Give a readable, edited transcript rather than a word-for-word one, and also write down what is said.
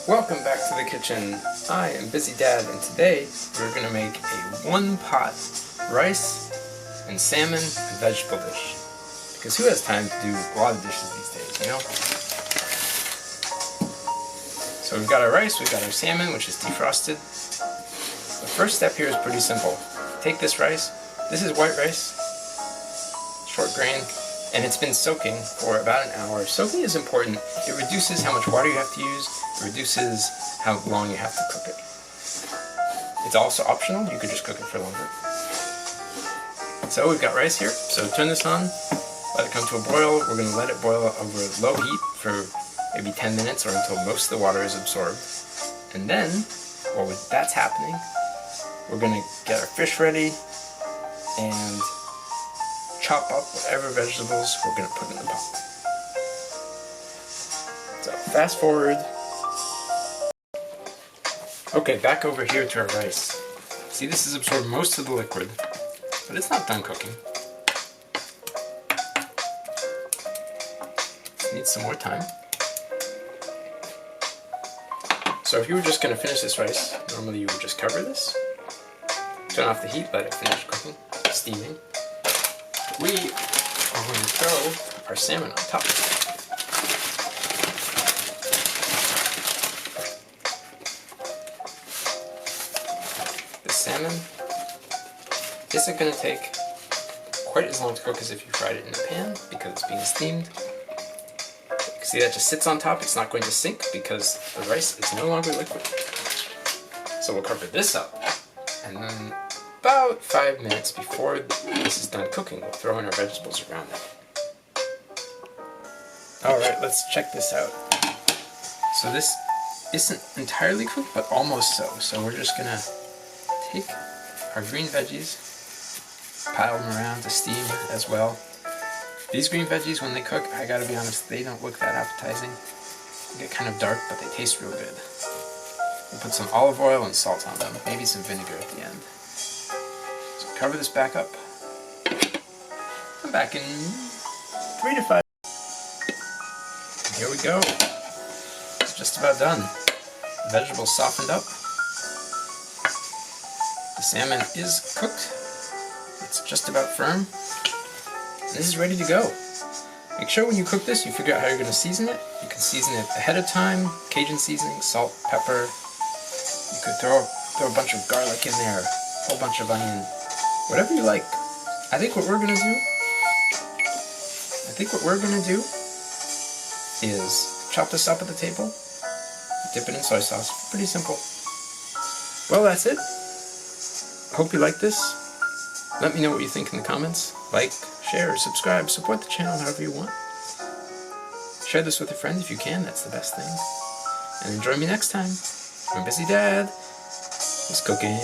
Welcome back to the kitchen. I am Busy Dad, and today we're going to make a one-pot rice and salmon and vegetable dish. Because who has time to do a lot of dishes these days, you know? So we've got our rice, we've got our salmon, which is defrosted. The first step here is pretty simple. Take this rice. This is white rice, short grain, and it's been soaking for about an hour. Soaking is important. It reduces how much water you have to use. It reduces how long you have to cook it. It's also optional. You could just cook it for longer. So we've got rice here. So turn this on. Let it come to a boil. We're going to let it boil over low heat for maybe 10 minutes or until most of the water is absorbed. And then, while that's happening, we're going to get our fish ready and chop up whatever vegetables we're going to put in the pot. So fast forward. Okay, back over here to our rice. See, this has absorbed most of the liquid, but it's not done cooking. It needs some more time. So if you were just going to finish this rice, normally you would just cover this, turn off the heat, let it finish cooking, steaming. We are going to throw our salmon on top. The salmon isn't going to take quite as long to cook as if you fried it in a pan because it's being steamed. You can see that just sits on top. It's not going to sink because the rice is no longer liquid. So we'll cover this up, and then about 5 minutes before this is done cooking, we'll throw in our vegetables around it. Alright, let's check this out. So this isn't entirely cooked, but almost so. So we're just going to take our green veggies, pile them around to steam as well. These green veggies, when they cook, I gotta be honest, they don't look that appetizing. They get kind of dark, but they taste real good. We'll put some olive oil and salt on them, maybe some vinegar at the end. So cover this back up. Come back in 3 to 5. And here we go. It's just about done. The vegetables softened up. The salmon is cooked. It's just about firm. And this is ready to go. Make sure when you cook this, you figure out how you're going to season it. You can season it ahead of time, Cajun seasoning, salt, pepper. You could throw a bunch of garlic in there, a whole bunch of onion, whatever you like. I think what we're going to do is chop this up at the table, dip it in soy sauce. Pretty simple. Well, that's it. Hope you like this. Let me know what you think in the comments. Like, share, subscribe, support the channel however you want. Share this with a friend if you can, that's the best thing. And enjoy me next time. I'm Busy Dad. He's cooking.